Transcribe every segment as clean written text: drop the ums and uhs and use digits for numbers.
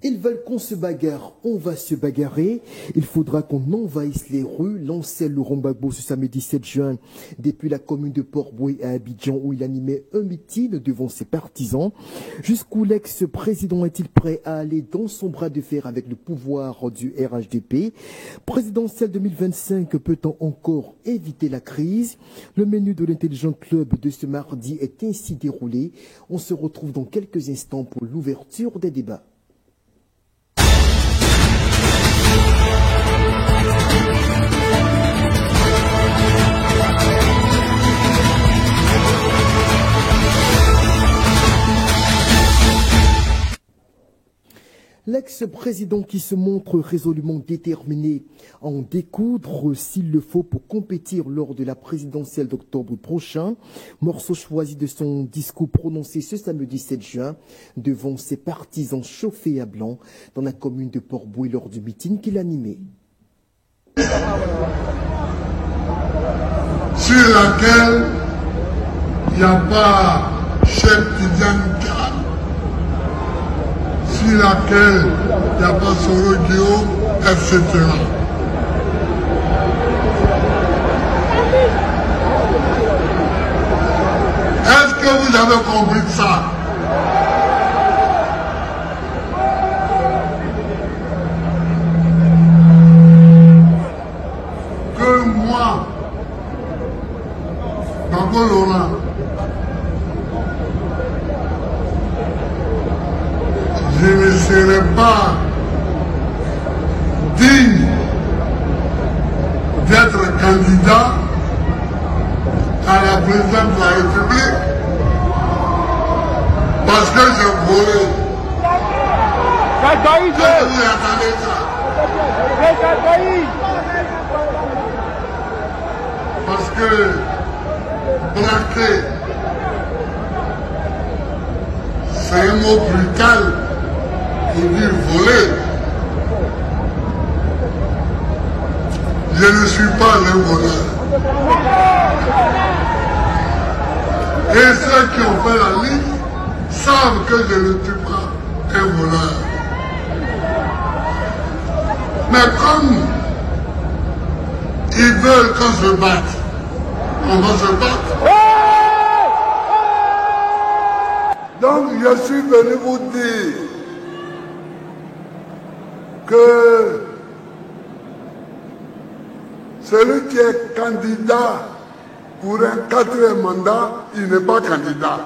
Ils veulent qu'on se bagarre, on va se bagarrer. Il faudra qu'on envahisse les rues. Lançait Laurent Gbagbo ce samedi 7 juin depuis la commune de Port-Boué à Abidjan où il animait un meeting devant ses partisans. Jusqu'où l'ex-président est-il prêt à aller dans son bras de fer avec le pouvoir du RHDP? Présidentielle 2025, peut-on encore éviter la crise? Le menu de l'Intelligent Club de ce mardi est ainsi déroulé. On se retrouve dans quelques instants pour l'ouverture des débats. L'ex-président qui se montre résolument déterminé à en découdre s'il le faut pour compétir lors de la présidentielle d'octobre prochain. Morceau choisi de son discours prononcé ce samedi 7 juin devant ses partisans chauffés à blanc dans la commune de Port-Boué lors du meeting qu'il animait. Sur laquelle il n'y a pas Cheikh Tidiane Ka, sur laquelle il n'y a pas Soro Guillaume, etc. Est-ce que vous avez compris ça? Que moi, Gbagbo Laurent, je ne serai pas digne d'être candidat à la présidence de la République parce que j'ai volé. Est-ce que vous attendez ça? Parce que braquer, c'est un mot brutal. Pour dire voler. Je ne suis pas un voleur. Et ceux qui ont fait la liste savent que je ne suis pas un voleur. Mais comme ils veulent qu'on se batte, on va se battre. Donc je suis venu vous dire que celui qui est candidat pour un 4e mandat, il n'est pas candidat.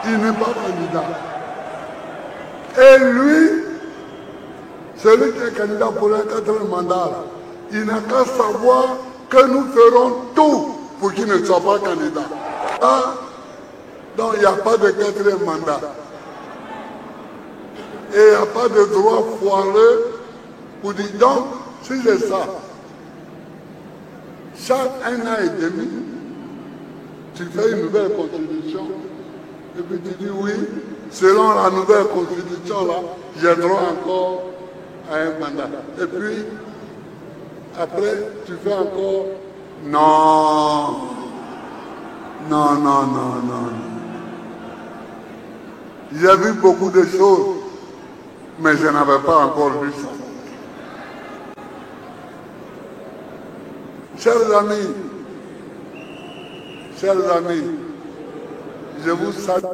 Il n'est pas candidat. Et lui, celui qui est candidat pour un 4e mandat, il n'a qu'à savoir que nous ferons tout pour qu'il ne soit pas candidat. Ah, donc il n'y a pas de 4e mandat. Et il n'y a pas de droit foireux pour dire donc, si c'est ça, chaque 1 an et demi, tu fais une nouvelle constitution, et puis tu dis oui, selon la nouvelle constitution là, j'ai droit encore à un mandat. Et puis, après, tu fais encore non, non, non, non, non. J'ai vu beaucoup de choses. Mais je n'avais pas encore vu ça. Chers amis, je vous salue.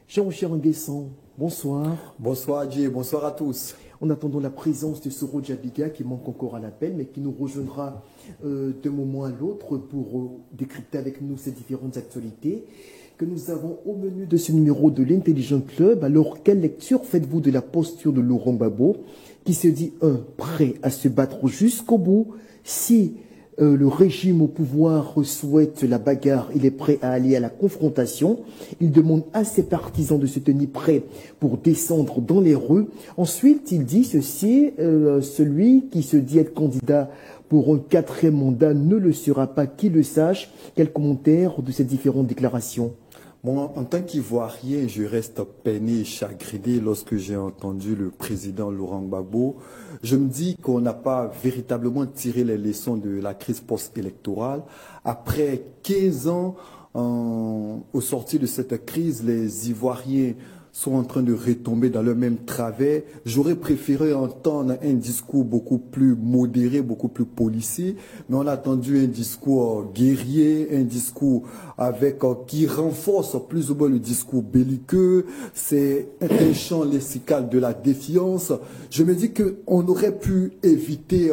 Jean-Michel Nguessan, bonsoir. Bonsoir Dieu, bonsoir à tous. En attendant la présence de Soro Djabiga qui manque encore à l'appel, mais qui nous rejoindra d'un moment à l'autre pour décrypter avec nous ces différentes actualités que nous avons au menu de ce numéro de l'Intelligent Club. Alors, quelle lecture faites-vous de la posture de Laurent Gbagbo qui se dit, prêt à se battre jusqu'au bout? Si le régime au pouvoir souhaite la bagarre, il est prêt à aller à la confrontation. Il demande à ses partisans de se tenir prêts pour descendre dans les rues. Ensuite, il dit ceci, celui qui se dit être candidat pour un 4e mandat ne le sera pas, qu'il le sache. Quel commentaire de ces différentes déclarations? Bon, en tant qu'Ivoirien, je reste peiné et chagriné lorsque j'ai entendu le président Laurent Gbagbo. Je me dis qu'on n'a pas véritablement tiré les leçons de la crise post-électorale. Après 15 ans, au sortir de cette crise, les Ivoiriens sont en train de retomber dans le même travers. J'aurais préféré entendre un discours beaucoup plus modéré, beaucoup plus policé, mais on a entendu un discours guerrier, un discours avec qui renforce plus ou moins le discours belliqueux. C'est un champ lexical de la défiance. Je me dis qu'on aurait pu éviter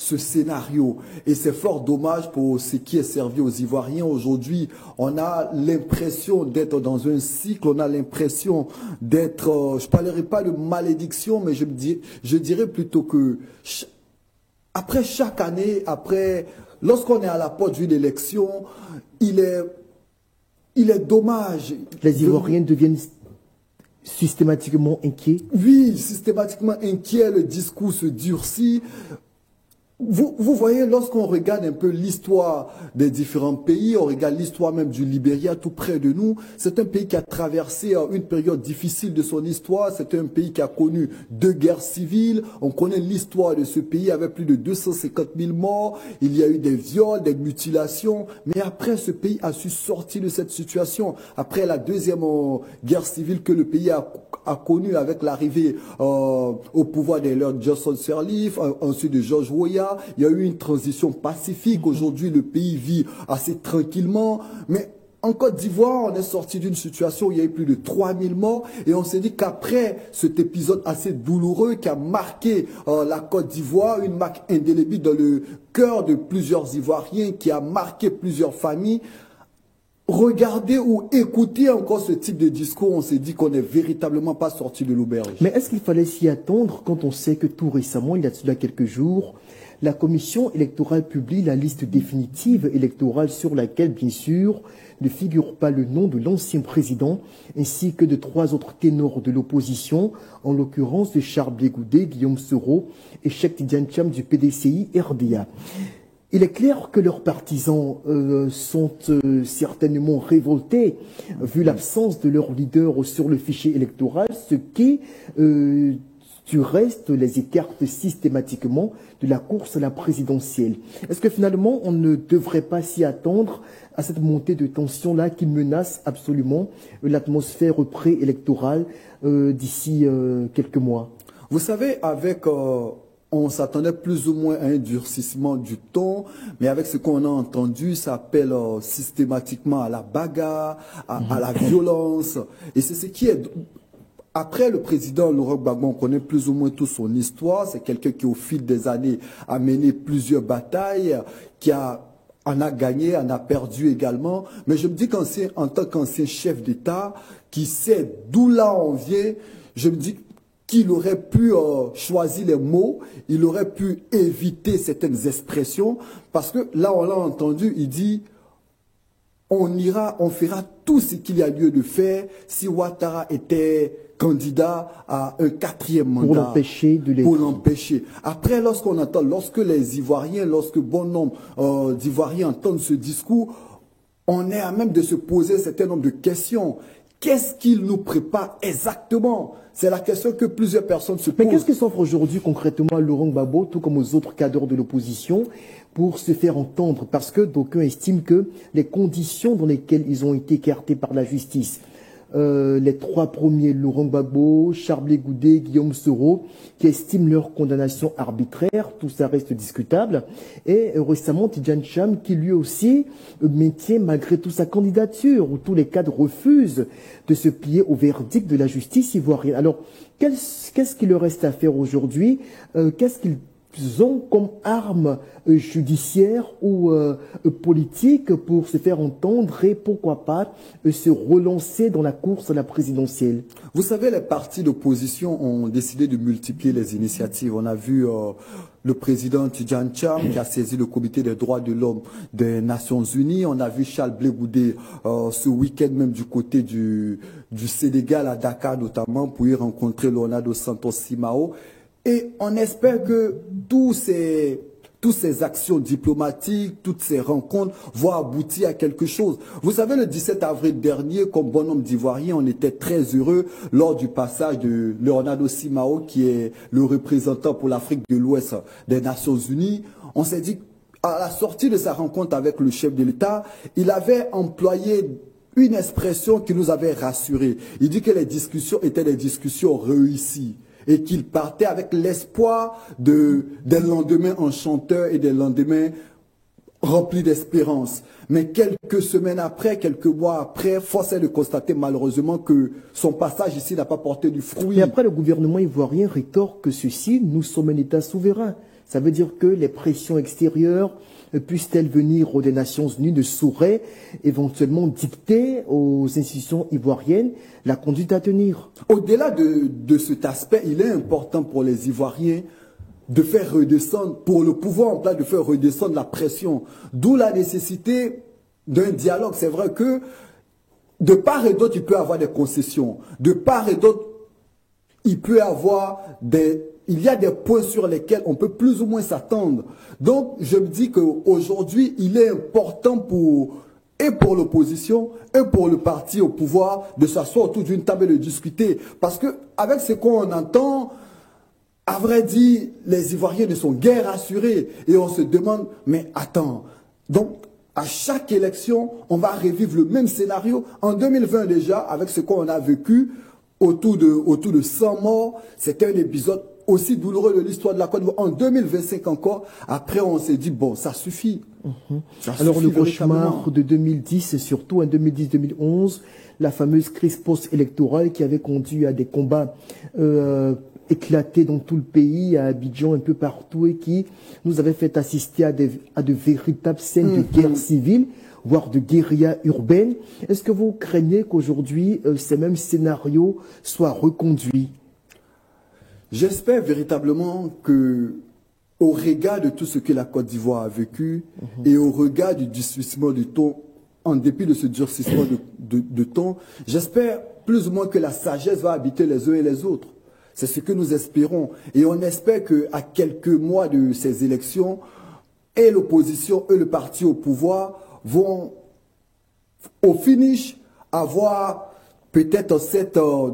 ce scénario. Et c'est fort dommage pour ce qui est servi aux Ivoiriens. Aujourd'hui, on a l'impression d'être dans un cycle, on a l'impression d'être, je ne parlerai pas de malédiction, mais je dirais plutôt que après chaque année, lorsqu'on est à la porte d'une élection, il est dommage. Les Ivoiriens deviennent systématiquement inquiets. Oui, systématiquement inquiets, le discours se durcit. Vous voyez, lorsqu'on regarde un peu l'histoire des différents pays, on regarde l'histoire même du Libéria tout près de nous, c'est un pays qui a traversé une période difficile de son histoire, c'est un pays qui a connu 2 guerres civiles, on connaît l'histoire de ce pays avec plus de 250 000 morts, il y a eu des viols, des mutilations, mais après ce pays a su sortir de cette situation, après la 2e guerre civile que le pays a connue avec l'arrivée au pouvoir de Lord Johnson Sirleaf, ensuite de George Weah. Il y a eu une transition pacifique. Aujourd'hui, le pays vit assez tranquillement. Mais en Côte d'Ivoire, on est sorti d'une situation où il y a eu plus de 3000 morts. Et on s'est dit qu'après cet épisode assez douloureux qui a marqué la Côte d'Ivoire, une marque indélébile dans le cœur de plusieurs Ivoiriens, qui a marqué plusieurs familles, regarder ou écouter encore ce type de discours, on s'est dit qu'on n'est véritablement pas sorti de l'auberge. Mais est-ce qu'il fallait s'y attendre quand on sait que tout récemment, il y a cela quelques jours, la commission électorale publie la liste définitive électorale sur laquelle, bien sûr, ne figure pas le nom de l'ancien président, ainsi que de 3 autres ténors de l'opposition, en l'occurrence de Charles Blé Goudé, Guillaume Soro et Cheikh Tidiane Cham du PDCI RDA. Il est clair que leurs partisans sont certainement révoltés vu l'absence de leur leader sur le fichier électoral, ce qui, du reste, les écarte systématiquement de la course à la présidentielle. Est-ce que finalement, on ne devrait pas s'y attendre à cette montée de tension-là qui menace absolument l'atmosphère préélectorale d'ici quelques mois? Vous savez, avec... on s'attendait plus ou moins à un durcissement du ton, mais avec ce qu'on a entendu, ça appelle systématiquement à la bagarre, à la violence. Et c'est ce qui est... Après le président Laurent Gbagbo, on connaît plus ou moins toute son histoire. C'est quelqu'un qui, au fil des années, a mené plusieurs batailles, en a gagné, en a perdu également. Mais je me dis qu'en tant qu'ancien chef d'État, qui sait d'où là on vient, je me dis qu'il aurait pu choisir les mots, il aurait pu éviter certaines expressions, parce que là, on l'a entendu, il dit, on fera tout ce qu'il y a lieu de faire si Ouattara était candidat à un 4e mandat. Pour l'empêcher de l'être. Pour l'empêcher. Après, lorsque les Ivoiriens, lorsque bon nombre d'Ivoiriens entendent ce discours, on est à même de se poser un certain nombre de questions. Qu'est-ce qu'il nous prépare exactement? C'est la question que plusieurs personnes se posent. Mais qu'est-ce qui s'offre aujourd'hui concrètement à Laurent Gbagbo, tout comme aux autres cadres de l'opposition, pour se faire entendre? Parce que d'aucuns estiment que les conditions dans lesquelles ils ont été écartés par la justice, les 3 premiers, Laurent Gbagbo, Charles Blé Goudé, Guillaume Soro, qui estiment leur condamnation arbitraire, tout ça reste discutable. Et récemment, Tidiane Cham, qui lui aussi maintient malgré tout sa candidature, où tous les cadres refusent de se plier au verdict de la justice ivoirienne. Alors, qu'est-ce qu'il leur reste à faire aujourd'hui? Qu'est-ce qu'ils ont comme arme judiciaire ou politique pour se faire entendre et pourquoi pas se relancer dans la course à la présidentielle? Vous savez, les partis d'opposition ont décidé de multiplier les initiatives. On a vu le président Tidiane Cham qui a saisi le comité des droits de l'homme des Nations Unies. On a vu Charles Blé Goudé ce week-end même du côté du Sénégal à Dakar notamment pour y rencontrer Leonardo Santos Simao. Et on espère que toutes ces actions diplomatiques, toutes ces rencontres vont aboutir à quelque chose. Vous savez, le 17 avril dernier, comme bon nombre d'Ivoiriens, on était très heureux lors du passage de Leonardo Simao, qui est le représentant pour l'Afrique de l'Ouest des Nations Unies. On s'est dit, à la sortie de sa rencontre avec le chef de l'État, il avait employé une expression qui nous avait rassurés. Il dit que les discussions étaient des discussions réussies et qu'il partait avec l'espoir des lendemains enchanteurs et des lendemains remplis d'espérance. Mais quelques semaines après, quelques mois après, force est de constater malheureusement que son passage ici n'a pas porté du fruit. Et après, le gouvernement ivoirien rétorque que ceci, nous sommes un État souverain. Ça veut dire que les pressions extérieures, puissent-elles venir des Nations Unies, ne sauraient éventuellement dicter aux institutions ivoiriennes la conduite à tenir. Au-delà de cet aspect, il est important pour les Ivoiriens de faire redescendre, pour le pouvoir en place, de faire redescendre la pression. D'où la nécessité d'un dialogue. C'est vrai que de part et d'autre, il peut y avoir des concessions. De part et d'autre, il y a des points sur lesquels on peut plus ou moins s'attendre. Donc, je me dis qu'aujourd'hui, il est important pour l'opposition et pour le parti au pouvoir de s'asseoir autour d'une table et de discuter. Parce que avec ce qu'on entend, à vrai dire, les Ivoiriens ne sont guère rassurés. Et on se demande, mais attends, donc à chaque élection, on va revivre le même scénario. En 2020 déjà, avec ce qu'on a vécu, autour de 100 morts, c'était un épisode aussi douloureux de l'histoire de la Côte d'Ivoire. En 2025 encore, après on s'est dit, bon, ça suffit. Alors le cauchemar de 2010 et surtout en 2010-2011, la fameuse crise post-électorale qui avait conduit à des combats éclatés dans tout le pays, à Abidjan, un peu partout, et qui nous avait fait assister à de véritables scènes de guerre civile, voire de guérilla urbaine. Est-ce que vous craignez qu'aujourd'hui, ces mêmes scénarios soient reconduits? J'espère véritablement que, au regard de tout ce que la Côte d'Ivoire a vécu et au regard du durcissement du ton, en dépit de ce durcissement de ton, j'espère plus ou moins que la sagesse va habiter les uns et les autres. C'est ce que nous espérons. Et on espère qu'à quelques mois de ces élections, et l'opposition et le parti au pouvoir vont, au finish, avoir peut-être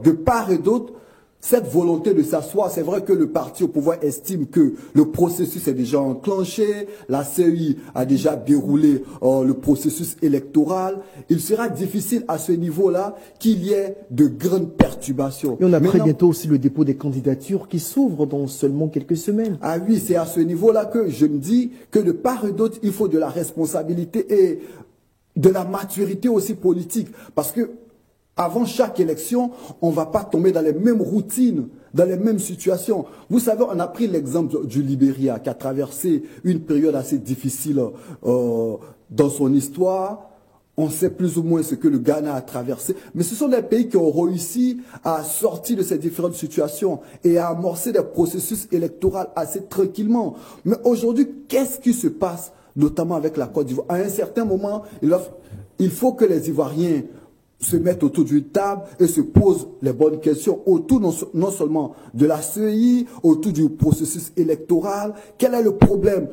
de part et d'autre, cette volonté de s'asseoir. C'est vrai que le parti au pouvoir estime que le processus est déjà enclenché, la CEI a déjà déroulé le processus électoral. Il sera difficile à ce niveau-là qu'il y ait de grandes perturbations. Et on a très bientôt aussi le dépôt des candidatures qui s'ouvre dans seulement quelques semaines. Ah oui, c'est à ce niveau-là que je me dis que de part et d'autre, il faut de la responsabilité et de la maturité aussi politique. Parce que avant chaque élection, on ne va pas tomber dans les mêmes routines, dans les mêmes situations. Vous savez, on a pris l'exemple du Libéria qui a traversé une période assez difficile dans son histoire. On sait plus ou moins ce que le Ghana a traversé. Mais ce sont des pays qui ont réussi à sortir de ces différentes situations et à amorcer des processus électoraux assez tranquillement. Mais aujourd'hui, qu'est-ce qui se passe, notamment avec la Côte d'Ivoire? À un certain moment, il faut que les Ivoiriens se mettent autour d'une table et se posent les bonnes questions autour non seulement de la CEI, autour du processus électoral. Quel est le problème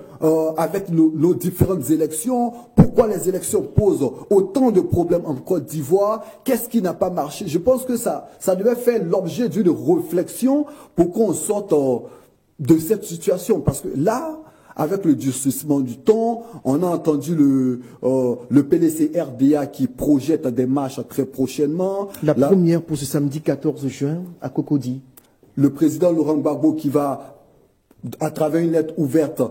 avec nos différentes élections? Pourquoi les élections posent autant de problèmes en Côte d'Ivoire? Qu'est-ce qui n'a pas marché? Je pense que ça devait faire l'objet d'une réflexion pour qu'on sorte de cette situation. Parce que là, avec le durcissement du temps, on a entendu le PDC-RDA qui projette des marches très prochainement. La première pour ce samedi 14 juin à Cocody. Le président Laurent Gbagbo qui va, à travers une lettre ouverte,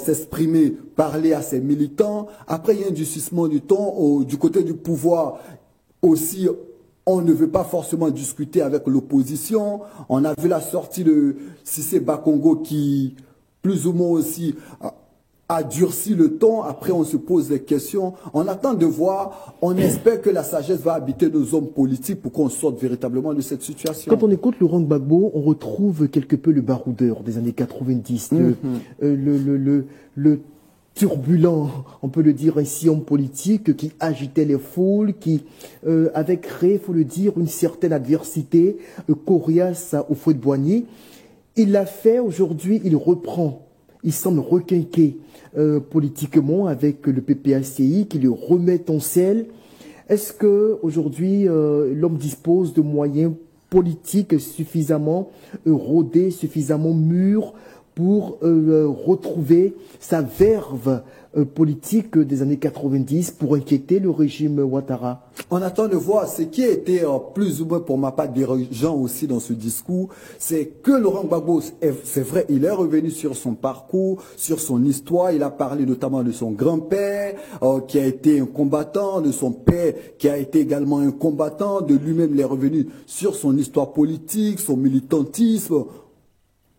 s'exprimer, parler à ses militants. Après, il y a un durcissement du temps. Du côté du pouvoir aussi, on ne veut pas forcément discuter avec l'opposition. On a vu la sortie de Cissé Bakongo qui, plus ou moins aussi, a durci le ton. Après, on se pose des questions. On attend de voir. On espère que la sagesse va habiter nos hommes politiques pour qu'on sorte véritablement de cette situation. Quand on écoute Laurent Gbagbo, on retrouve quelque peu le baroudeur des années 90, le turbulent, on peut le dire ainsi, homme politique qui agitait les foules, qui avait créé, il faut le dire, une certaine adversité coriace au fouet de Boigny. Il l'a fait, aujourd'hui, il reprend. Il semble requinquer politiquement avec le PPACI qui le remet en selle. Est-ce qu'aujourd'hui, l'homme dispose de moyens politiques suffisamment rodés, suffisamment mûrs pour retrouver sa verve politique des années 90 pour inquiéter le régime Ouattara? On attend de voir ce qui a été plus ou moins pour ma part dérangeant aussi dans ce discours, c'est que Laurent Gbagbo, c'est vrai, il est revenu sur son parcours, sur son histoire, il a parlé notamment de son grand-père qui a été un combattant, de son père qui a été également un combattant, de lui-même il est revenu sur son histoire politique, son militantisme.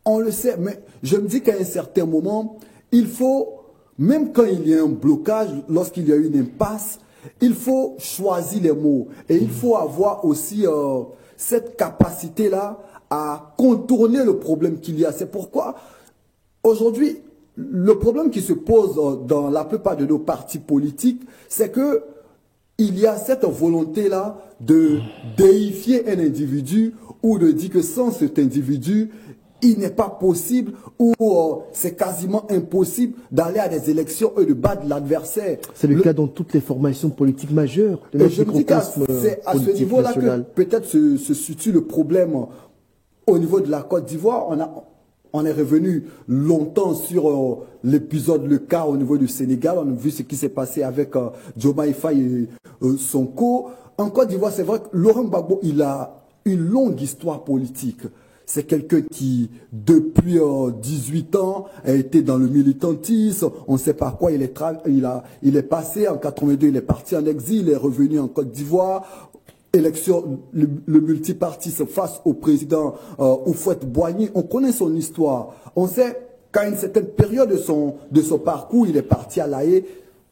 On le sait, mais je me dis qu'à un certain moment, il faut, même quand il y a un blocage, lorsqu'il y a une impasse, il faut choisir les mots. Et il faut avoir aussi cette capacité-là à contourner le problème qu'il y a. C'est pourquoi, aujourd'hui, le problème qui se pose dans la plupart de nos partis politiques, c'est que il y a cette volonté-là de déifier un individu ou de dire que sans cet individu, il n'est pas possible ou c'est quasiment impossible d'aller à des élections et de battre l'adversaire. C'est le cas dans toutes les formations politiques majeures de notre microcosme c'est à ce niveau-là que peut-être se situe le problème au niveau de la Côte d'Ivoire. On est revenu longtemps sur l'épisode, le cas au niveau du Sénégal. On a vu ce qui s'est passé avec Diomaye Faye et Sonko. En Côte d'Ivoire, c'est vrai que Laurent Gbagbo, il a une longue histoire politique. C'est quelqu'un qui, depuis 18 ans, a été dans le militantisme. On ne sait pas quoi. Il est passé en 82, il est parti en exil, il est revenu en Côte d'Ivoire. Élection, le multipartisme face au président Houphouët-Boigny. On connaît son histoire. On sait qu'à une certaine période de son parcours, il est parti à La Haye.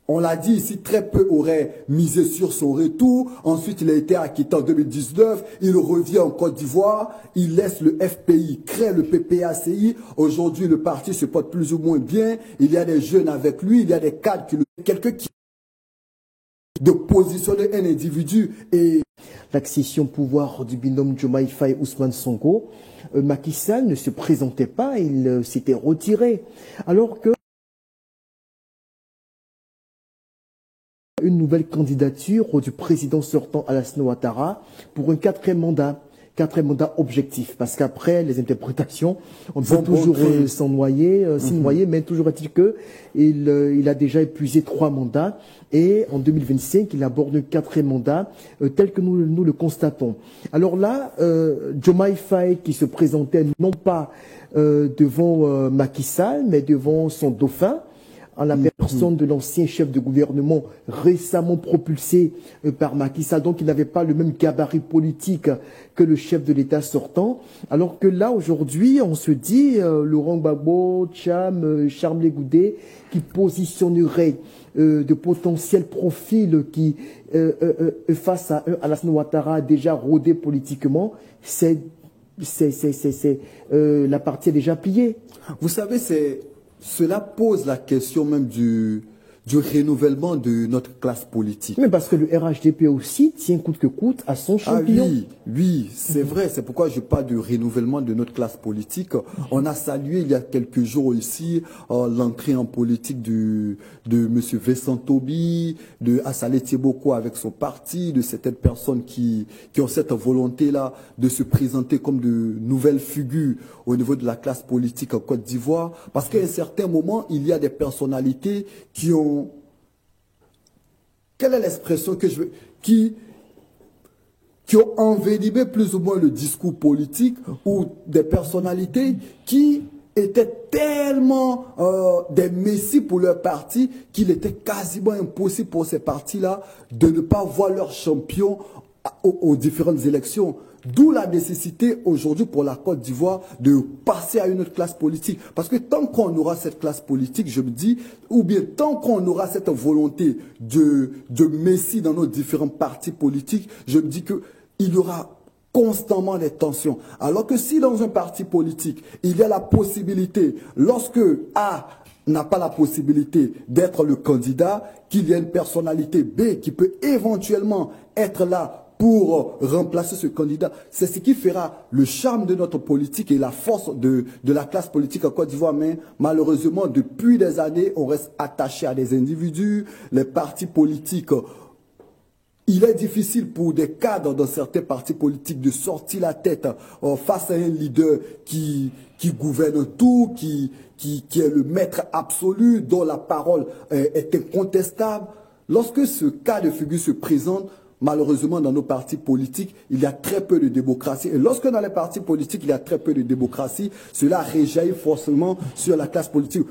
On l'a dit ici, très peu auraient misé sur son retour. Ensuite, il a été acquitté en 2019. Il revient en Côte d'Ivoire. Il laisse le FPI, crée le PPACI. Aujourd'hui, le parti se porte plus ou moins bien. Il y a des jeunes avec lui. Il y a des cadres qui quelqu'un qui de positionner un individu et l'accession au pouvoir du binôme Diomaye Faye Ousmane Sonko, Macky Sall ne se présentait pas, il s'était retiré. Alors que une nouvelle candidature du président sortant Alassane Ouattara pour un quatrième mandat objectif, parce qu'après les interprétations, on peut toujours s'y noyer, mais toujours est-il que il a déjà épuisé 3 mandats et en 2025 il aborde un 4e mandat tel que nous le constatons. Alors là, Diomaye Faye qui se présentait non pas devant Macky Sall, mais devant son dauphin, en la personne de l'ancien chef de gouvernement récemment propulsé par Macky Sall, donc il n'avait pas le même gabarit politique que le chef de l'État sortant, alors que là aujourd'hui on se dit Laurent Gbagbo, Charles Goudé qui positionnerait de potentiels profils qui face à Alassane Ouattara déjà rodé politiquement, la partie est déjà pliée. Vous savez, cela pose la question même du renouvellement de notre classe politique. Mais parce que le RHDP aussi tient coûte que coûte à son champion. Ah oui, c'est vrai. C'est pourquoi je parle de renouvellement de notre classe politique. On a salué il y a quelques jours ici l'entrée en politique de M. Vincent Toby, de Assalé Thieboko avec son parti, de certaines personnes qui ont cette volonté-là de se présenter comme de nouvelles figures au niveau de la classe politique en Côte d'Ivoire. Parce qu'à un certain moment, il y a des personnalités qui ont... Quelle est l'expression que je veux... Qui ont envenimé plus ou moins le discours politique, ou des personnalités qui étaient tellement des messies pour leur parti qu'il était quasiment impossible pour ces partis-là de ne pas voir leur champion aux différentes élections. D'où la nécessité aujourd'hui pour la Côte d'Ivoire de passer à une autre classe politique. Parce que tant qu'on aura cette classe politique, je me dis, ou bien tant qu'on aura cette volonté de messie dans nos différents partis politiques, je me dis qu'il y aura constamment des tensions. Alors que si dans un parti politique, il y a la possibilité, lorsque A n'a pas la possibilité d'être le candidat, qu'il y a une personnalité B qui peut éventuellement être là pour remplacer ce candidat. C'est ce qui fera le charme de notre politique et la force de la classe politique en Côte d'Ivoire. Mais malheureusement, depuis des années, on reste attaché à des individus. Les partis politiques il est difficile pour des cadres dans certains partis politiques de sortir la tête face à un leader qui gouverne tout, qui est le maître absolu, dont la parole est incontestable. Lorsque ce cas de figure se présente, malheureusement, dans nos partis politiques, il y a très peu de démocratie. Et lorsque dans les partis politiques, il y a très peu de démocratie, cela rejaillit forcément sur la classe politique.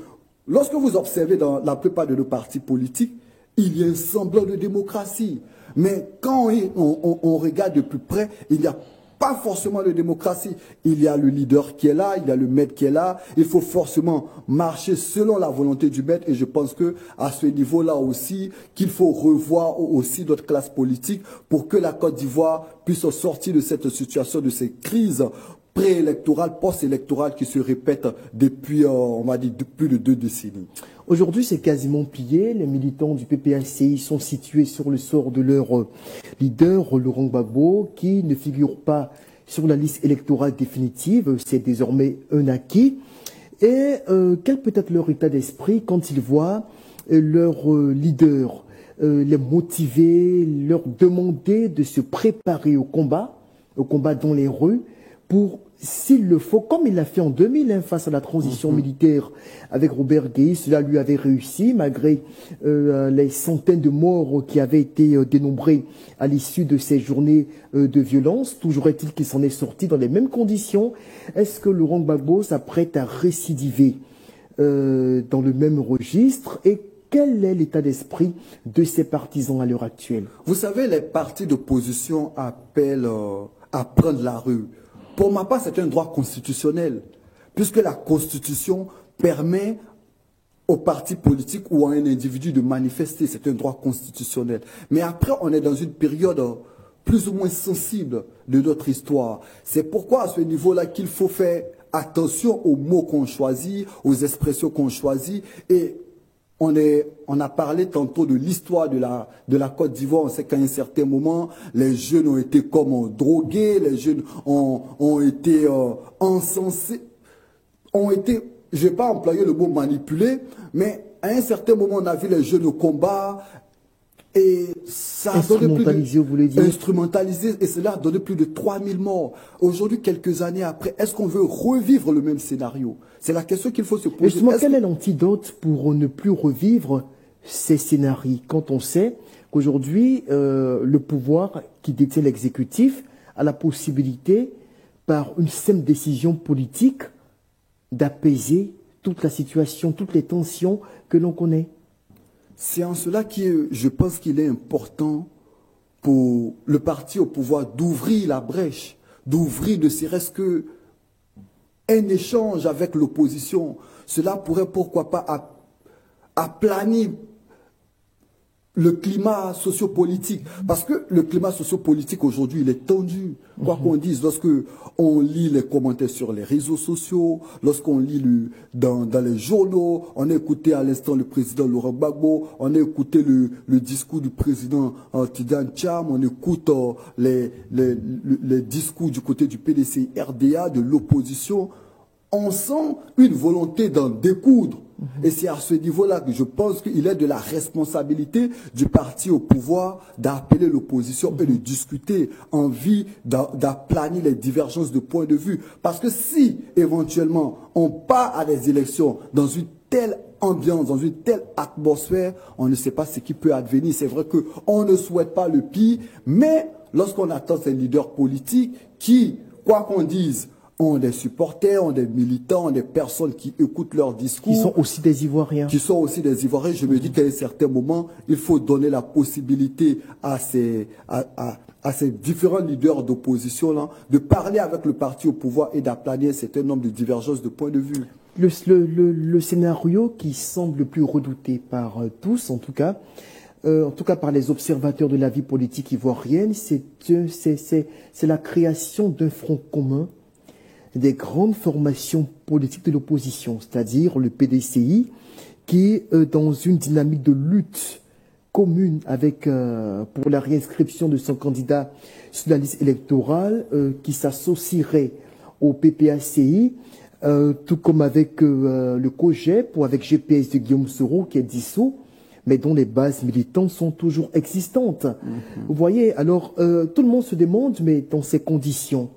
Lorsque vous observez dans la plupart de nos partis politiques, il y a un semblant de démocratie. Mais quand on regarde de plus près, il n'y a pas forcément de démocratie. Il y a le leader qui est là, il y a le maître qui est là. Il faut forcément marcher selon la volonté du maître. Et je pense que à ce niveau-là aussi, qu'il faut revoir aussi notre classe politique pour que la Côte d'Ivoire puisse sortir de cette situation, de ces crises préélectorales, post-électorales qui se répètent depuis, on va dire, plus de 2 décennies. Aujourd'hui, c'est quasiment plié. Les militants du PPACI sont situés sur le sort de leur leader, Laurent Gbagbo, qui ne figure pas sur la liste électorale définitive. C'est désormais un acquis. Et quel peut être leur état d'esprit quand ils voient leur leader les motiver, leur demander de se préparer au combat dans les rues, pour, s'il le faut, comme il l'a fait en 2000 face à la transition militaire avec Robert Guèye, cela lui avait réussi malgré les centaines de morts qui avaient été dénombrés à l'issue de ces journées de violence. Toujours est-il qu'il s'en est sorti dans les mêmes conditions. Est-ce que Laurent Gbagbo s'apprête à récidiver dans le même registre, et quel est l'état d'esprit de ses partisans à l'heure actuelle? Vous savez, les partis d'opposition appellent à prendre la rue. Pour ma part, c'est un droit constitutionnel, puisque la Constitution permet aux partis politiques ou à un individu de manifester. C'est un droit constitutionnel. Mais après, on est dans une période plus ou moins sensible de notre histoire. C'est pourquoi, à ce niveau-là, qu'il faut faire attention aux mots qu'on choisit, aux expressions qu'on choisit. Et on a parlé tantôt de l'histoire de la Côte d'Ivoire. On sait qu'à un certain moment, les jeunes ont été comme drogués, les jeunes ont été encensés, ont été, je ne vais pas employer le mot manipulés, mais à un certain moment, on a vu les jeunes au combat, et ça a donné plus de, vous voulez dire? Instrumentalisé, et cela a donné plus de 3000 morts. Aujourd'hui, quelques années après, est-ce qu'on veut revivre le même scénario? C'est la question qu'il faut se poser. Justement, quel est l'antidote pour ne plus revivre ces scénarios, quand on sait qu'aujourd'hui, le pouvoir qui détient l'exécutif a la possibilité, par une simple décision politique, d'apaiser toute la situation, toutes les tensions que l'on connaît? C'est en cela que je pense qu'il est important pour le parti au pouvoir d'ouvrir la brèche, d'ouvrir ne serait-ce que un échange avec l'opposition. Cela pourrait, pourquoi pas, aplanir le climat sociopolitique. Parce que le climat sociopolitique aujourd'hui, il est tendu. Quoi qu'on dise, lorsque on lit les commentaires sur les réseaux sociaux, lorsqu'on lit dans les journaux, on a écouté à l'instant le président Laurent Gbagbo, on a écouté le discours du président Tidjane Thiam, on écoute les discours du côté du PDC RDA, de l'opposition. On sent une volonté d'en découdre. Et c'est à ce niveau-là que je pense qu'il est de la responsabilité du parti au pouvoir d'appeler l'opposition et de discuter en vue d'aplanir les divergences de points de vue. Parce que si, éventuellement, on part à des élections dans une telle ambiance, dans une telle atmosphère, on ne sait pas ce qui peut advenir. C'est vrai qu'on ne souhaite pas le pire, mais lorsqu'on attend ces leaders politiques qui, quoi qu'on dise, ont des supporters, ont des militants, ont des personnes qui écoutent leurs discours. Qui sont aussi des Ivoiriens. Qui sont aussi des Ivoiriens. Je me dis qu'à un certain moment, il faut donner la possibilité à ces différents leaders d'opposition-là de parler avec le parti au pouvoir et d'aplanir un certain nombre de divergences de points de vue. Le scénario qui semble le plus redouté par tous, en tout cas par les observateurs de la vie politique ivoirienne, c'est la création d'un front commun des grandes formations politiques de l'opposition, c'est-à-dire le PDCI, qui est dans une dynamique de lutte commune avec pour la réinscription de son candidat sur la liste électorale, qui s'associerait au PPACI, tout comme avec le COGEP ou avec GPS de Guillaume Soro qui est dissous. mais dont les bases militantes sont toujours existantes. Vous voyez, alors tout le monde se demande, mais dans ces conditions,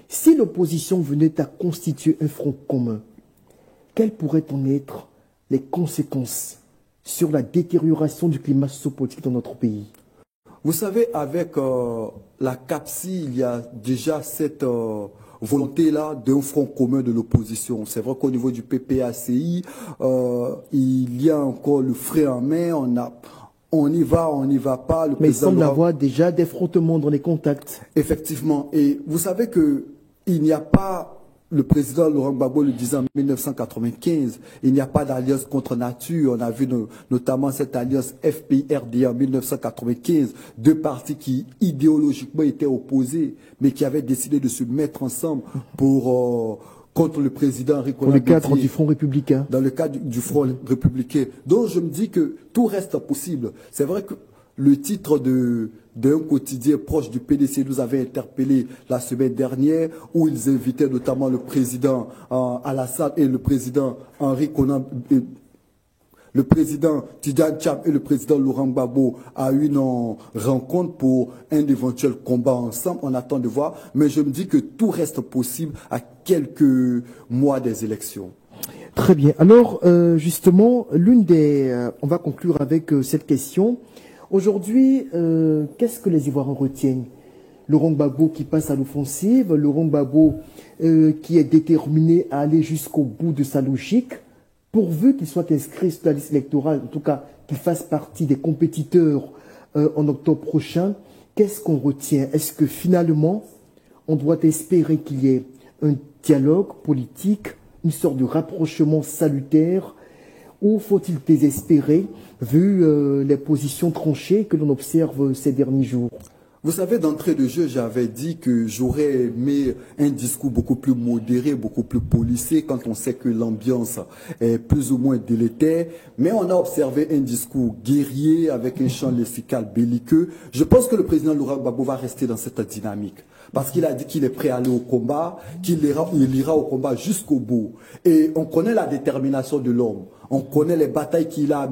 si l'opposition venait à constituer un front commun, quelles pourraient en être les conséquences sur la détérioration du climat sociopolitique dans notre pays? Vous savez, avec la CAPSI, il y a déjà cette volonté-là d'un front commun de l'opposition. C'est vrai qu'au niveau du PPACI, il y a encore le frein en main, on y va pas. Mais il semble avoir déjà des frottements dans les contacts. Effectivement. Et vous savez que il n'y a pas, le président Laurent Gbagbo le disait en 1995, il n'y a pas d'alliance contre nature. On a vu notamment cette alliance FPI-RDA en 1995, deux partis qui idéologiquement étaient opposés, mais qui avaient décidé de se mettre ensemble pour contre le président Henri Konan Bédié. Dans le cadre du Front républicain. Dans le cadre du Front républicain. Donc je me dis que tout reste possible. C'est vrai que le titre d'un quotidien proche du PDC nous avait interpellé la semaine dernière, où ils invitaient notamment le président Alassane et le président Henri Konan, le président Tidjane Tcham et le président Laurent Gbagbo à une rencontre pour un éventuel combat ensemble. On attend de voir, mais je me dis que tout reste possible à quelques mois des élections. Très bien. Alors, justement, on va conclure avec cette question. Aujourd'hui, qu'est-ce que les Ivoiriens retiennent? Laurent Gbagbo qui passe à l'offensive, Laurent Gbagbo qui est déterminé à aller jusqu'au bout de sa logique, pourvu qu'il soit inscrit sur la liste électorale, en tout cas qu'il fasse partie des compétiteurs en octobre prochain. Qu'est-ce qu'on retient? Est-ce que finalement, on doit espérer qu'il y ait un dialogue politique, une sorte de rapprochement salutaire, ou faut-il désespérer, vu les positions tranchées que l'on observe ces derniers jours? Vous savez, d'entrée de jeu, j'avais dit que j'aurais aimé un discours beaucoup plus modéré, beaucoup plus policé, quand on sait que l'ambiance est plus ou moins délétère. Mais on a observé un discours guerrier avec un chant lexical belliqueux. Je pense que le président Laurent Gbagbo va rester dans cette dynamique. Parce qu'il a dit qu'il est prêt à aller au combat, qu'il ira au combat jusqu'au bout. Et on connaît la détermination de l'homme. On connaît les batailles qu'il a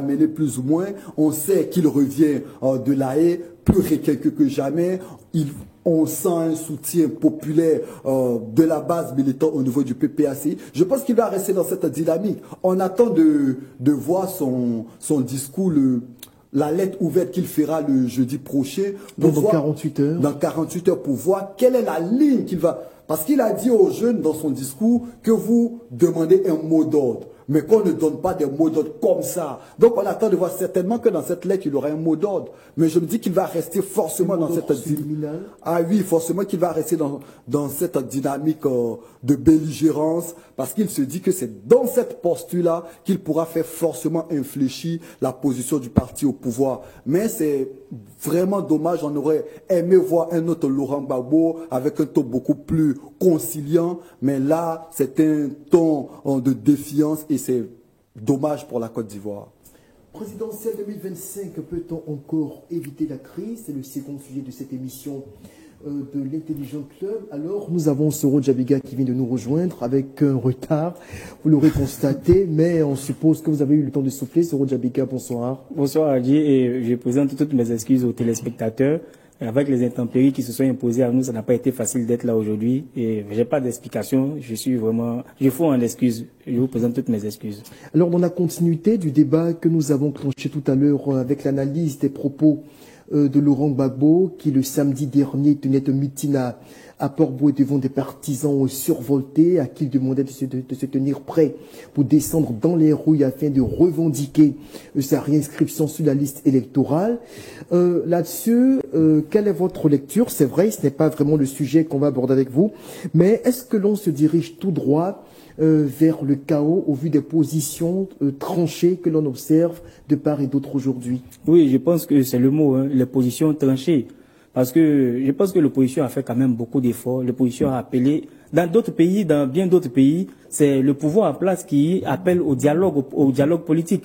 menées plus ou moins. On sait qu'il revient de La Haye plus réquelque que jamais. On sent un soutien populaire de la base militante au niveau du PPACI. Je pense qu'il va rester dans cette dynamique. On attend de voir son discours, la lettre ouverte qu'il fera le jeudi prochain. Dans 48 heures. Dans 48 heures, pour voir quelle est la ligne qu'il va... Parce qu'il a dit aux jeunes dans son discours que vous demandez un mot d'ordre, mais qu'on ne donne pas des mots d'ordre comme ça. Donc on attend de voir certainement que dans cette lettre, il y aura un mot d'ordre. Mais je me dis qu'il va rester forcément dans cette dynamique. Ah oui, forcément qu'il va rester dans cette dynamique de belligérance, parce qu'il se dit que c'est dans cette posture-là qu'il pourra faire forcément infléchir la position du parti au pouvoir. Mais c'est vraiment dommage, on aurait aimé voir un autre Laurent Gbagbo avec un ton beaucoup plus conciliant, mais là, c'est un ton de défiance et c'est dommage pour la Côte d'Ivoire. Présidentielle 2025, peut-on encore éviter la crise? C'est le second sujet de cette émission de l'Intelligent Club. Alors, nous avons Soro Djabiga qui vient de nous rejoindre avec un retard, vous l'aurez constaté, mais on suppose que vous avez eu le temps de souffler. Soro Djabiga, bonsoir. Bonsoir Adi, et je présente toutes mes excuses aux téléspectateurs. Avec les intempéries qui se sont imposées à nous, ça n'a pas été facile d'être là aujourd'hui et j'ai pas d'explication. Je fous en excuse. Je vous présente toutes mes excuses. Alors, dans la continuité du débat que nous avons clenché tout à l'heure avec l'analyse des propos de Laurent Gbagbo, qui le samedi dernier tenait un meeting à Port-Bouët devant des partisans survoltés, à qui il demandait de se tenir prêt pour descendre dans les rues afin de revendiquer sa réinscription sur la liste électorale. Là-dessus, quelle est votre lecture? C'est vrai, ce n'est pas vraiment le sujet qu'on va aborder avec vous, mais est-ce que l'on se dirige tout droit vers le chaos au vu des positions tranchées que l'on observe de part et d'autre aujourd'hui? Oui, je pense que c'est le mot, les positions tranchées. Parce que je pense que l'opposition a fait quand même beaucoup d'efforts. L'opposition a appelé, dans d'autres pays, dans bien d'autres pays, c'est le pouvoir en place qui appelle au dialogue politique.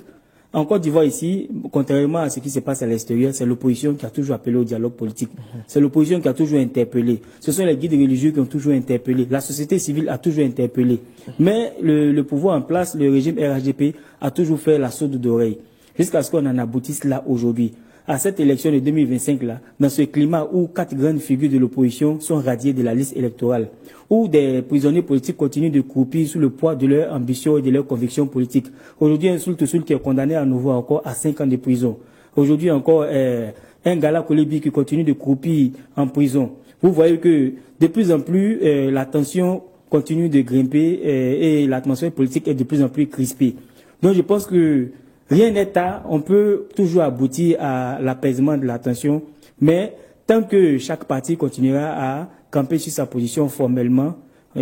En Côte d'Ivoire ici, contrairement à ce qui se passe à l'extérieur, c'est l'opposition qui a toujours appelé au dialogue politique. C'est l'opposition qui a toujours interpellé. Ce sont les guides religieux qui ont toujours interpellé. La société civile a toujours interpellé. Mais le pouvoir en place, le régime RHDP, a toujours fait la sourde d'oreille. jusqu'à ce qu'on en aboutisse là aujourd'hui. À cette élection de 2025 là, dans ce climat où 4 grandes figures de l'opposition sont radiées de la liste électorale, où des prisonniers politiques continuent de croupir sous le poids de leurs ambitions et de leurs convictions politiques. Aujourd'hui, un Soul Toussoul qui est condamné à nouveau encore à 5 ans de prison. Aujourd'hui encore, un Gala Kolebi qui continue de croupir en prison. Vous voyez que de plus en plus, la tension continue de grimper et l'atmosphère politique est de plus en plus crispée. Donc je pense que rien n'est tard, on peut toujours aboutir à l'apaisement de la tension, mais tant que chaque parti continuera à camper sur sa position formellement,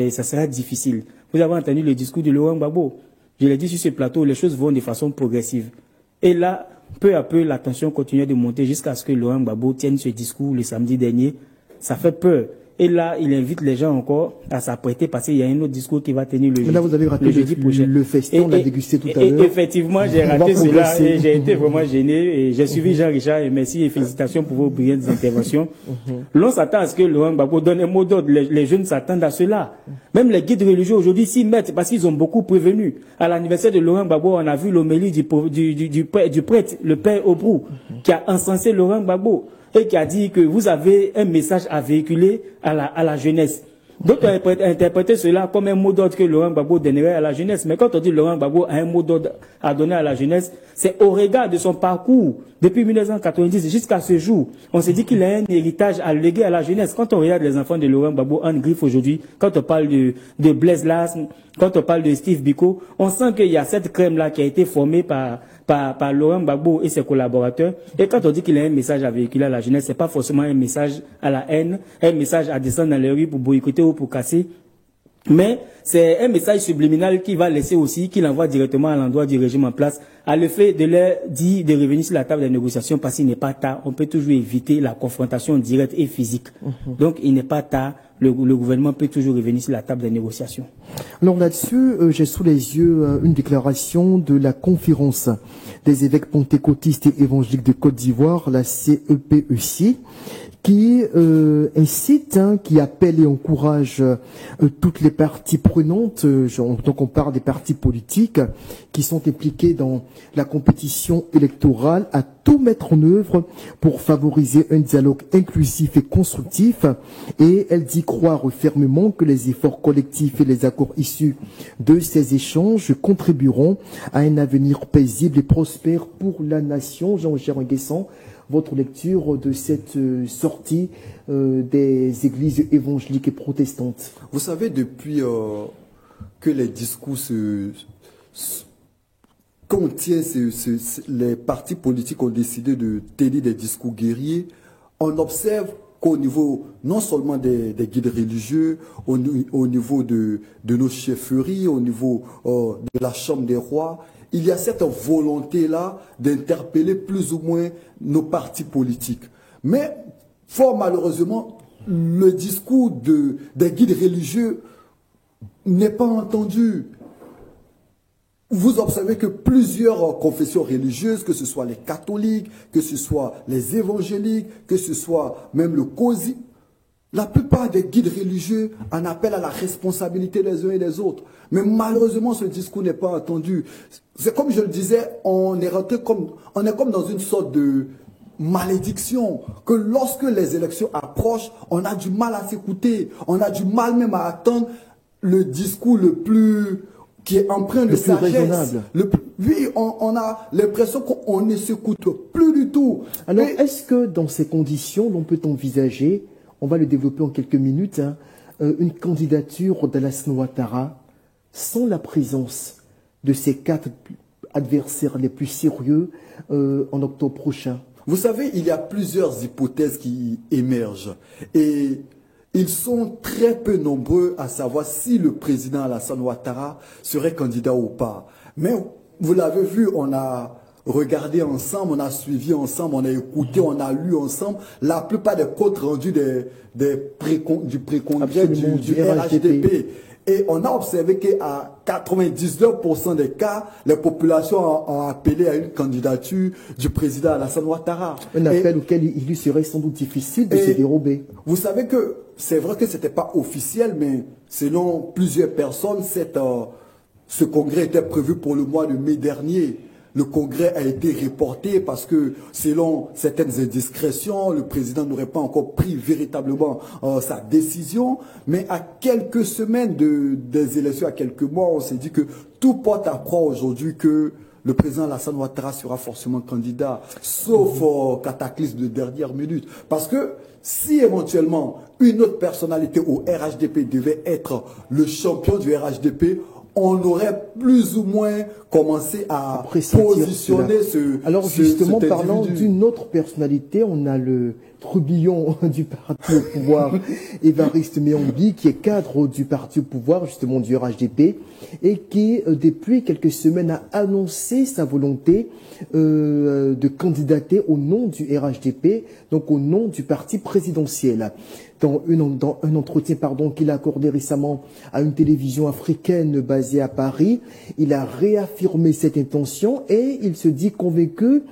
ça sera difficile. Vous avez entendu le discours de Laurent Gbagbo. Je l'ai dit sur ce plateau, les choses vont de façon progressive. Et là, peu à peu, la tension continue de monter jusqu'à ce que Laurent Gbagbo tienne ce discours le samedi dernier. Ça fait peur. Et là, il invite les gens encore à s'apprêter parce qu'il y a un autre discours qui va tenir le jeudi prochain. Le festin, on l'a dégusté tout à l'heure. Effectivement, j'ai raté cela et j'ai été vraiment gêné. Et j'ai suivi Jean-Richard et merci et félicitations pour vos brillantes interventions. L'on s'attend à ce que Laurent Gbagbo donne un mot d'ordre. Les jeunes s'attendent à cela. Même les guides religieux aujourd'hui s'y mettent parce qu'ils ont beaucoup prévenu. À l'anniversaire de Laurent Gbagbo, on a vu l'homélie du prêtre, le père Obrou, qui a encensé Laurent Gbagbo et qui a dit que vous avez un message à véhiculer à la jeunesse. D'autres ont interprété cela comme un mot d'ordre que Laurent Gbagbo donnerait à la jeunesse. Mais quand on dit Laurent Gbagbo a un mot d'ordre à donner à la jeunesse, c'est au regard de son parcours depuis 1990 jusqu'à ce jour. On s'est dit qu'il a un héritage à léguer à la jeunesse. Quand on regarde les enfants de Laurent Gbagbo en griffe aujourd'hui, quand on parle de Blaise Lasme, quand on parle de Steve Biko, on sent qu'il y a cette crème-là qui a été formée par Laurent Gbagbo et ses collaborateurs. Et quand on dit qu'il a un message à véhiculer à la jeunesse, c'est pas forcément un message à la haine, un message à descendre dans les rues pour boycotter ou pour casser. Mais c'est un message subliminal qui va laisser aussi, qu'il envoie directement à l'endroit du régime en place, à le fait de leur dire de revenir sur la table des négociations parce qu'il n'est pas tard. On peut toujours éviter la confrontation directe et physique. Donc il n'est pas tard. Le gouvernement peut toujours revenir sur la table des négociations. Alors là-dessus, j'ai sous les yeux une déclaration de la conférence des évêques pentecôtistes et évangéliques de Côte d'Ivoire, la CEPEC, qui incite, qui appelle et encourage toutes les parties prenantes, donc on parle des partis politiques qui sont impliqués dans la compétition électorale, à tout mettre en œuvre pour favoriser un dialogue inclusif et constructif. Et elle dit croire fermement que les efforts collectifs et les accords issus de ces échanges contribueront à un avenir paisible et prospère pour la nation. Jean-Gérard Nguessan, votre lecture de cette sortie des églises évangéliques et protestantes. Vous savez, depuis que les discours les partis politiques ont décidé de tenir des discours guerriers, on observe qu'au niveau non seulement des guides religieux, au niveau de nos chefferies, au niveau de la Chambre des rois, il y a cette volonté-là d'interpeller plus ou moins nos partis politiques. Mais, fort malheureusement, le discours des guides religieux n'est pas entendu. Vous observez que plusieurs confessions religieuses, que ce soit les catholiques, que ce soit les évangéliques, que ce soit même le COSI, la plupart des guides religieux en appellent à la responsabilité des uns et des autres. Mais malheureusement, ce discours n'est pas entendu. C'est comme je le disais, on est comme dans une sorte de malédiction, que lorsque les élections approchent, on a du mal à s'écouter, on a du mal même à attendre le discours qui est empreint de sagesse. Oui, on a l'impression qu'on ne s'écoute plus du tout. Alors, est-ce que dans ces conditions, l'on peut envisager, on va le développer en quelques minutes, une candidature d'Alassane Ouattara sans la présence de ces 4 adversaires les plus sérieux en octobre prochain? Vous savez, il y a plusieurs hypothèses qui émergent et ils sont très peu nombreux à savoir si le président Alassane Ouattara serait candidat ou pas. Mais vous l'avez vu, on a regardé ensemble, on a suivi ensemble, on a écouté, on a lu ensemble la plupart des comptes rendus du précongrès du RHDP. Et on a observé qu'à 99% des cas, les populations ont appelé à une candidature du président Alassane Ouattara. Un appel auquel il lui serait sans doute difficile de se dérober. Vous savez que c'est vrai que ce n'était pas officiel, mais selon plusieurs personnes, ce congrès était prévu pour le mois de mai dernier. le congrès a été reporté parce que, selon certaines indiscrétions, le président n'aurait pas encore pris véritablement sa décision. Mais à quelques semaines des élections, à quelques mois, on s'est dit que tout porte à croire aujourd'hui que le président Alassane Ouattara sera forcément candidat, sauf cataclysme de dernière minute. Parce que si éventuellement une autre personnalité au RHDP devait être le champion du RHDP, on aurait plus ou moins commencé à positionner ce. Alors justement, parlant d'une autre personnalité, on a le trublion du parti au pouvoir, Évariste Méambli, qui est cadre du parti au pouvoir, justement du RHDP, et qui, depuis quelques semaines, a annoncé sa volonté de candidater au nom du RHDP, donc au nom du parti présidentiel. Dans un entretien qu'il a accordé récemment à une télévision africaine basée à Paris, il a réaffirmé cette intention et il se dit convaincu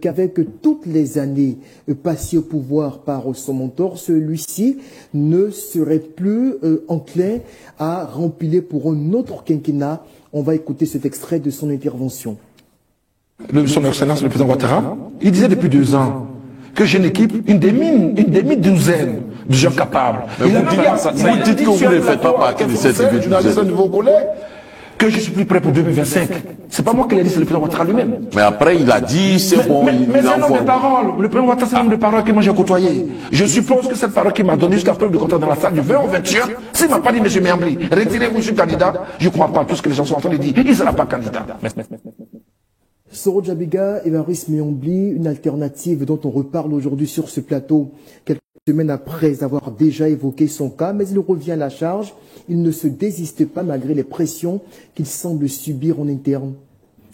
qu'avec toutes les années passées au pouvoir par son mentor, celui-ci ne serait plus enclin à remplir pour un autre quinquennat. On va écouter cet extrait de son intervention. Son Excellence, le président Ouattara, il disait depuis 2 ans que j'ai une équipe, une demi-douzaine de gens capables. Mais vous dites que vous ne faites pas partie de cette demi-douzaine de vos collègues, que je suis plus prêt pour 2025. C'est pas moi qui l'ai dit, c'est le président Ouattara lui-même. Mais après, il a dit, c'est bon, mais c'est un homme de parole. Le président Ouattara, c'est un homme de parole que moi j'ai côtoyé. Je suppose que cette parole qu'il m'a donnée jusqu'à preuve de contrat dans la salle du 20 au 21, s'il m'a pas dit, monsieur Méambli, retirez-vous, je suis candidat, je crois pas tout ce que les gens sont en train de dire. Il ne sera pas candidat. Soro Djabiga, Évariste Méambli, une alternative dont on reparle aujourd'hui sur ce plateau, quelques semaines après avoir déjà évoqué son cas, mais il revient à la charge. Il ne se désiste pas malgré les pressions qu'il semble subir en interne.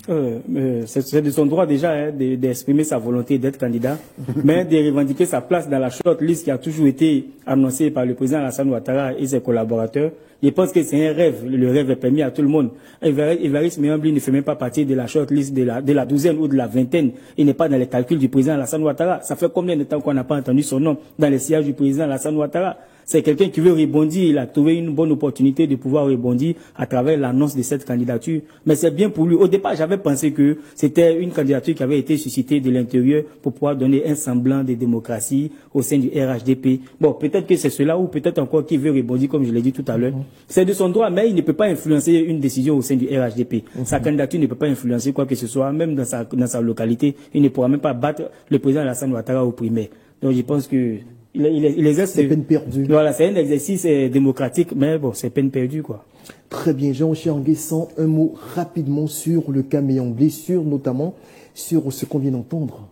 C'est de son droit déjà d'exprimer sa volonté d'être candidat, mais de revendiquer sa place dans la shortlist qui a toujours été annoncée par le président Alassane Ouattara et ses collaborateurs. Je pense que c'est un rêve. Le rêve est permis à tout le monde. Évariste Méambli ne fait même pas partie de la shortlist de la douzaine ou de la vingtaine. Il n'est pas dans les calculs du président Alassane Ouattara. Ça fait combien de temps qu'on n'a pas entendu son nom dans les sièges du président Alassane Ouattara? C'est quelqu'un qui veut rebondir. Il a trouvé une bonne opportunité de pouvoir rebondir à travers l'annonce de cette candidature. Mais c'est bien pour lui. Au départ, j'avais pensé que c'était une candidature qui avait été suscitée de l'intérieur pour pouvoir donner un semblant de démocratie au sein du RHDP. Bon, peut-être que c'est cela ou peut-être encore qu'il veut rebondir, comme je l'ai dit tout à l'heure. C'est de son droit, mais il ne peut pas influencer une décision au sein du RHDP. Sa candidature ne peut pas influencer quoi que ce soit, même dans sa localité. Il ne pourra même pas battre le président Alassane Ouattara au primaire. Donc je pense que c'est peine perdue. Voilà, c'est un exercice démocratique, mais bon, c'est peine perdue, quoi. Très bien, Jean-Michel Nguessan, un mot rapidement sur le cas Méambli, notamment sur ce qu'on vient d'entendre.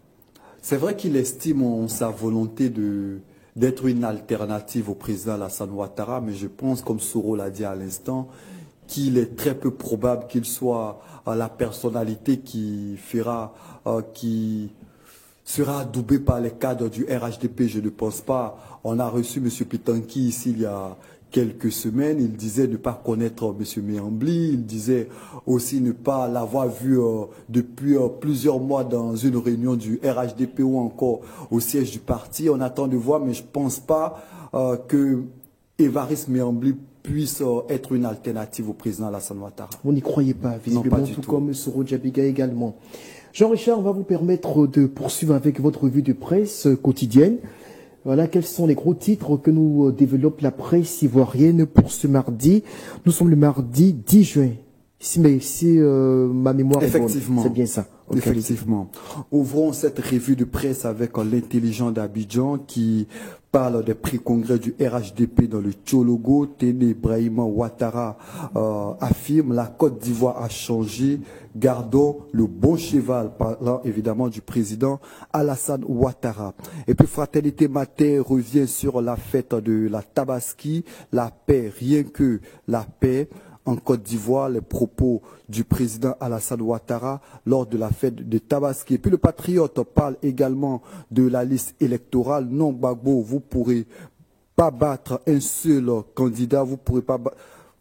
C'est vrai qu'il estime en sa volonté d'être une alternative au président Alassane Ouattara, mais je pense, comme Soro l'a dit à l'instant, qu'il est très peu probable qu'il soit la personnalité qui sera adoubé par les cadres du RHDP, je ne pense pas. On a reçu M. Pitanki ici il y a quelques semaines. Il disait ne pas connaître M. Méambli. Il disait aussi ne pas l'avoir vu depuis plusieurs mois dans une réunion du RHDP ou encore au siège du parti. On attend de voir, mais je ne pense pas que Évariste Méambli puisse être une alternative au président Alassane Ouattara. Vous n'y croyez pas, visiblement, non, pas tout comme Soro Djabiga également. Jean-Richard, on va vous permettre de poursuivre avec votre revue de presse quotidienne. Voilà, quels sont les gros titres que nous développe la presse ivoirienne pour ce mardi. Nous sommes le mardi 10 juin. Si ma mémoire est bonne, c'est bien ça. Okay. Effectivement. Ouvrons cette revue de presse avec l'intelligent d'Abidjan qui parle des pré-congrès du RHDP dans le Tchologo. Téné Brahima Ouattara affirme la Côte d'Ivoire a changé. Gardons le bon cheval, parlant évidemment du président Alassane Ouattara. Et puis Fraternité Mater revient sur la fête de la Tabaski, la paix, rien que la paix. En Côte d'Ivoire, les propos du président Alassane Ouattara lors de la fête de Tabaski. Et puis le Patriote parle également de la liste électorale. Non, Gbagbo, vous pourrez pas battre un seul candidat.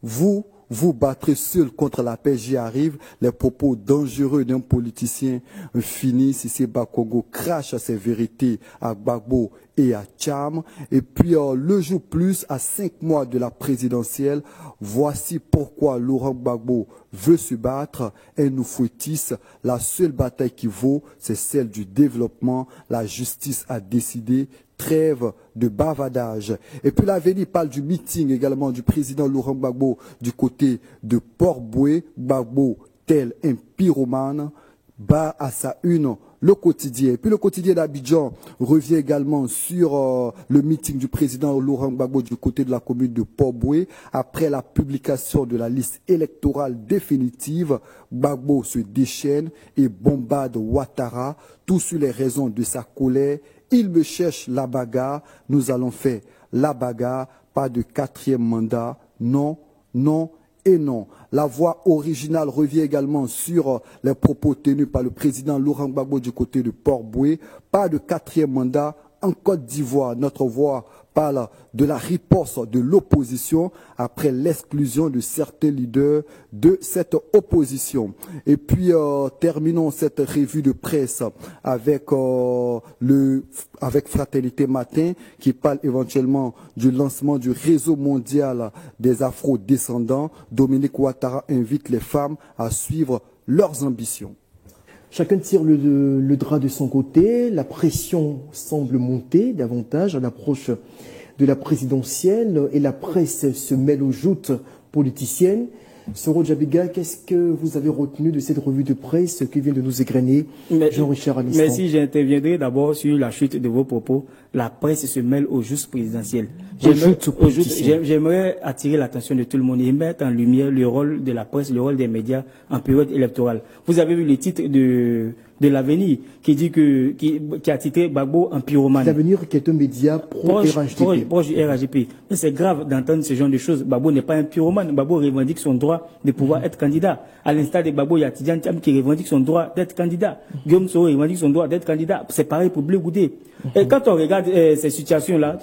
Vous vous battrez seul contre la paix, j'y arrive. Les propos dangereux d'un politicien finissent. Ici, Bakongo crache à ses vérités à Gbagbo et à Tcham. Et puis, le jour plus, à 5 mois de la présidentielle, voici pourquoi Laurent Gbagbo veut se battre et nous fouettisse. La seule bataille qui vaut, c'est celle du développement. La justice a décidé. Trêve de bavardage. Et puis l'Avenir parle du meeting également du président Laurent Gbagbo du côté de Port-Boué. Gbagbo, tel un pyromane, bat à sa une le quotidien. Et puis le quotidien d'Abidjan revient également sur le meeting du président Laurent Gbagbo du côté de la commune de Port-Boué. Après la publication de la liste électorale définitive, Gbagbo se déchaîne et bombarde Ouattara, tout sur les raisons de sa colère. Il me cherche la bagarre, nous allons faire la bagarre, pas de 4e mandat, non, non et non. La voix originale revient également sur les propos tenus par le président Laurent Gbagbo du côté de Port-Boué, pas de 4e mandat en Côte d'Ivoire. Notre voix parle de la riposte de l'opposition après l'exclusion de certains leaders de cette opposition. Et puis, terminons cette revue de presse avec, avec Fraternité Matin qui parle éventuellement du lancement du réseau mondial des afro-descendants. Dominique Ouattara invite les femmes à suivre leurs ambitions. Chacun tire le drap de son côté. La pression semble monter davantage à l'approche de la présidentielle et la presse se mêle aux joutes politiciennes. Soro Djabiga, qu'est-ce que vous avez retenu de cette revue de presse qui vient de nous égrener, Jean-Richard Amistan? Merci, j'interviendrai d'abord sur la chute de vos propos. La presse se mêle aux joutes présidentielles. J'aimerais attirer l'attention de tout le monde et mettre en lumière le rôle de la presse, le rôle des médias en période électorale. Vous avez vu le titre de l'Avenir qui dit qui a titré Gbagbo en pyromane. L'Avenir qui est un média pro-RHDP. Proche du RHDP. Mais c'est grave d'entendre ce genre de choses. Gbagbo n'est pas un pyromane. Gbagbo revendique son droit de pouvoir être candidat. À l'instar de Gbagbo, il y a Tidjane Thiam qui revendique son droit d'être candidat. Guillaume Soro revendique son droit d'être candidat. C'est pareil pour Blé Goudé. Et quand on regarde ces situations-là,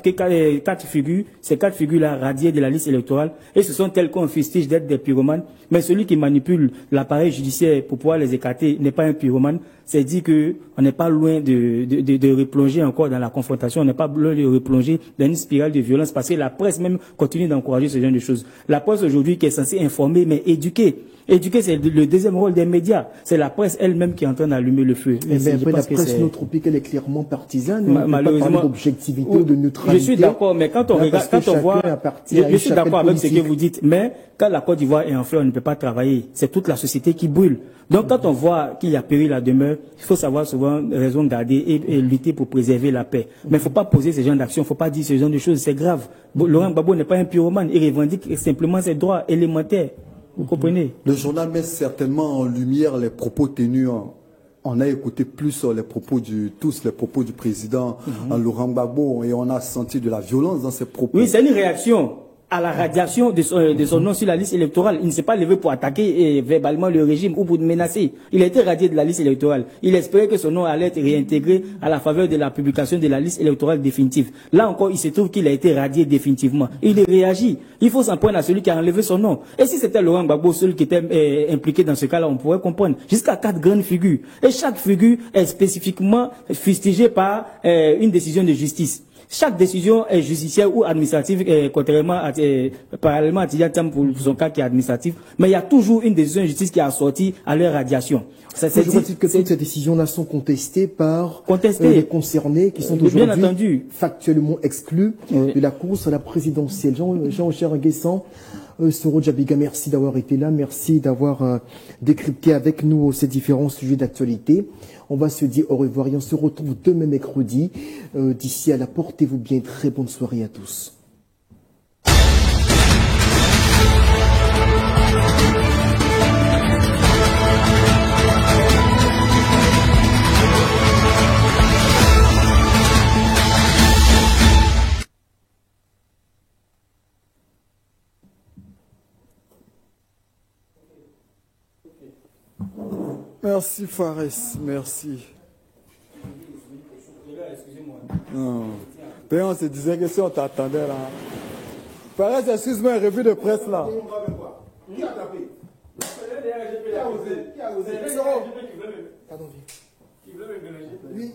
ces 4 figures-là radiées de la liste électorale, et ce sont tels qu'on fustige d'être des pyromanes, mais celui qui manipule l'appareil judiciaire pour pouvoir les écarter n'est pas un pyromane. C'est dit qu'on n'est pas loin de replonger encore dans la confrontation, on n'est pas loin de replonger dans une spirale de violence, parce que la presse même continue d'encourager ce genre de choses. La presse aujourd'hui qui est censée informer, mais éduquer. Éduquer, c'est le deuxième rôle des médias. C'est la presse elle-même qui est en train d'allumer le feu. Mais après, la presse nootropique, elle est clairement partisane. Malheureusement, d'objectivité ou de neutralité. Je suis d'accord, mais quand on regarde, quand on voit, je suis d'accord avec ce que vous dites, mais quand la Côte d'Ivoire est en feu, on ne peut pas travailler. C'est toute la société qui brûle. Donc, quand on voit qu'il y a péril à demeure, il faut savoir souvent raison garder et lutter pour préserver la paix. Mais il ne faut pas poser ce genre d'action, il ne faut pas dire ce genre de choses, c'est grave. Laurent Gbagbo n'est pas un pyromane, il revendique simplement ses droits élémentaires. Vous comprenez? Le journal met certainement en lumière les propos tenus. On a écouté plus les propos du président Laurent Gbagbo et on a senti de la violence dans ses propos. Oui, c'est une réaction à la radiation de son nom sur la liste électorale. Il ne s'est pas levé pour attaquer verbalement le régime ou pour menacer. Il a été radié de la liste électorale. Il espérait que son nom allait être réintégré à la faveur de la publication de la liste électorale définitive. Là encore, il se trouve qu'il a été radié définitivement. Il réagit. Il faut s'en prendre à celui qui a enlevé son nom. Et si c'était Laurent Gbagbo seul qui était impliqué dans ce cas-là, on pourrait comprendre. Jusqu'à 4 grandes figures. Et chaque figure est spécifiquement fustigée par une décision de justice. Chaque décision est judiciaire ou administrative, parallèlement à Tidjane Thiam pour son cas qui est administratif, mais il y a toujours une décision de justice qui est assortie à leur radiation. Je vois que toutes ces décisions-là sont contestées par les concernés qui sont aujourd'hui factuellement exclus de la course à la présidentielle. Jean-Richard Nguessan, Soro Djabiga, merci d'avoir été là, merci d'avoir décrypté avec nous ces différents sujets d'actualité. On va se dire au revoir et on se retrouve demain mercredi. D'ici à là, portez-vous bien. Très bonne soirée à tous. Merci Fares, merci. Non. On se disait que si on t'attendait là. Fares, excuse-moi, revue de presse là. Qui a tapé? Qui a osé? Pardon, viens. Oui.